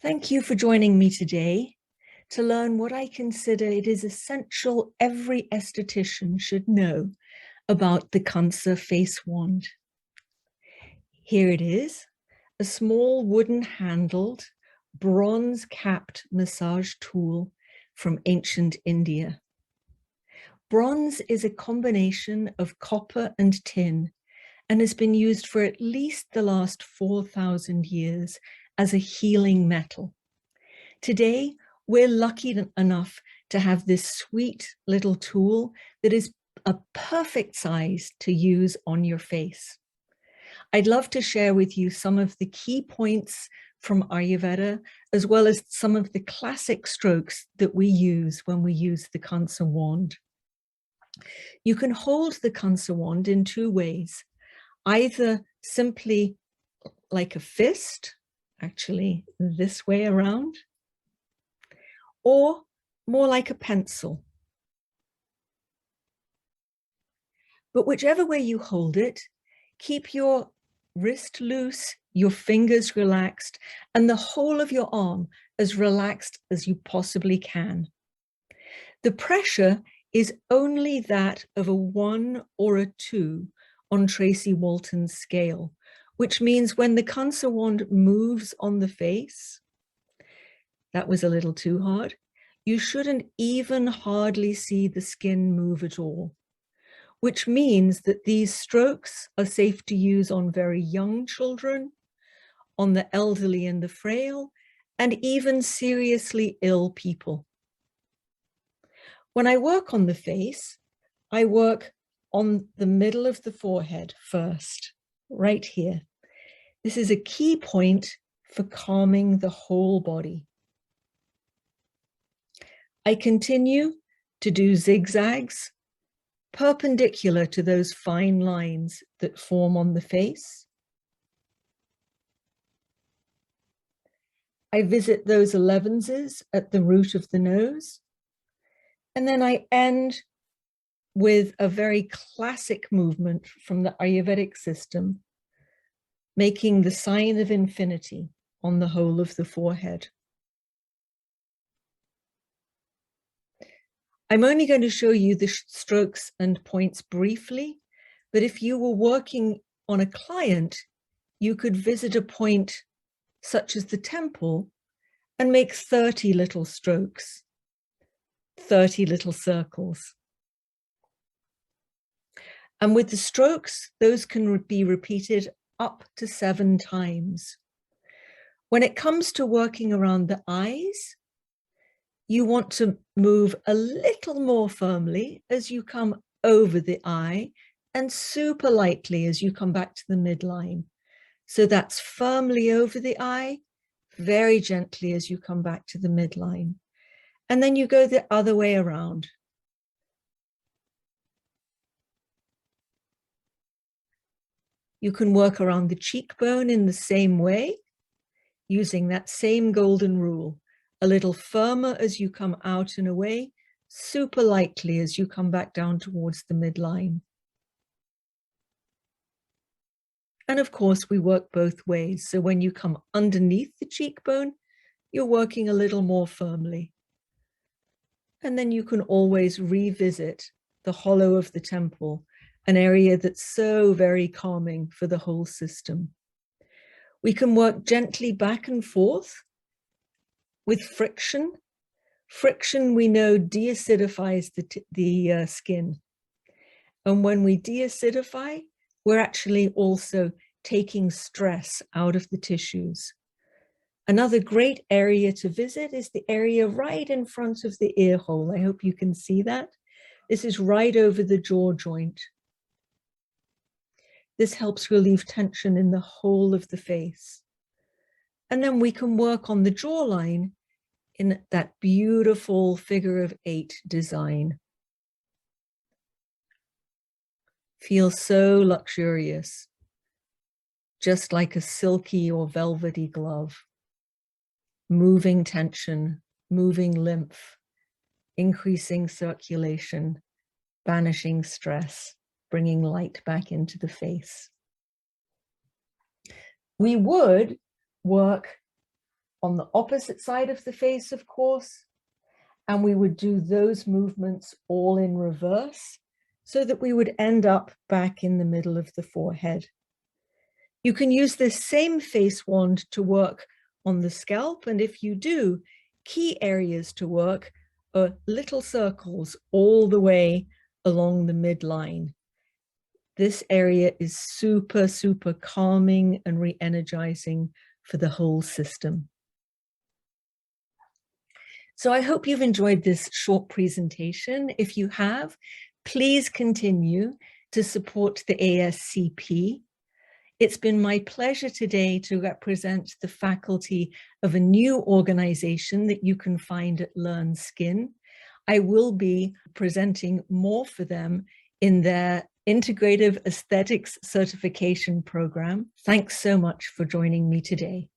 Thank you for joining me today to learn what I consider it is essential every esthetician should know about the Kansa face wand. Here it is, a small wooden handled, bronze capped massage tool from ancient India. Bronze is a combination of copper and tin and has been used for at least the last 4,000 years as a healing metal. Today, we're lucky enough to have this sweet little tool that is a perfect size to use on your face. I'd love to share with you some of the key points from Ayurveda, as well as some of the classic strokes that we use when we use the Kansa wand. You can hold the Kansa wand in two ways, either simply like a fist, actually this way around, or more like a pencil. But whichever way you hold it, keep your wrist loose, your fingers relaxed, and the whole of your arm as relaxed as you possibly can. The pressure is only that of a 1 or a 2 on Tracy Walton's scale, which means when the Kansa wand moves on the face, that was a little too hard, you shouldn't even hardly see the skin move at all, which means that these strokes are safe to use on very young children, on the elderly and the frail, and even seriously ill people. When I work on the face, I work on the middle of the forehead first, right here. This is a key point for calming the whole body. I continue to do zigzags perpendicular to those fine lines that form on the face. I visit those 11s at the root of the nose. And then I end with a very classic movement from the Ayurvedic system, making the sign of infinity on the whole of the forehead. I'm only going to show you the strokes and points briefly, but if you were working on a client, you could visit a point such as the temple and make 30 little strokes, 30 little circles. And with the strokes, those can be repeated up to 7 times. When it comes to working around the eyes, you want to move a little more firmly as you come over the eye and super lightly as you come back to the midline. So that's firmly over the eye, very gently as you come back to the midline. And then you go the other way around. You can work around the cheekbone in the same way, using that same golden rule. A little firmer as you come out and away, super lightly as you come back down towards the midline. And of course, we work both ways. So when you come underneath the cheekbone, you're working a little more firmly. And then you can always revisit the hollow of the temple, an area that's so very calming for the whole system. We can work gently back and forth with friction. Friction, we know, deacidifies the skin. And when we deacidify, we're actually also taking stress out of the tissues. Another great area to visit is the area right in front of the ear hole. I hope you can see that. This is right over the jaw joint. This helps relieve tension in the whole of the face. And then we can work on the jawline in that beautiful figure of 8 design. Feels so luxurious, just like a silky or velvety glove. Moving tension, moving lymph, increasing circulation, banishing stress, bringing light back into the face. We would work on the opposite side of the face, of course, and we would do those movements all in reverse so that we would end up back in the middle of the forehead. You can use this same face wand to work on the scalp, and if you do, key areas to work are little circles all the way along the midline. This area is super, super calming and re-energizing for the whole system. So I hope you've enjoyed this short presentation. If you have, please continue to support the ASCP. It's been my pleasure today to represent the faculty of a new organization that you can find at Learn Skin. I will be presenting more for them in their Integrative Aesthetics Certification Program. Thanks so much for joining me today.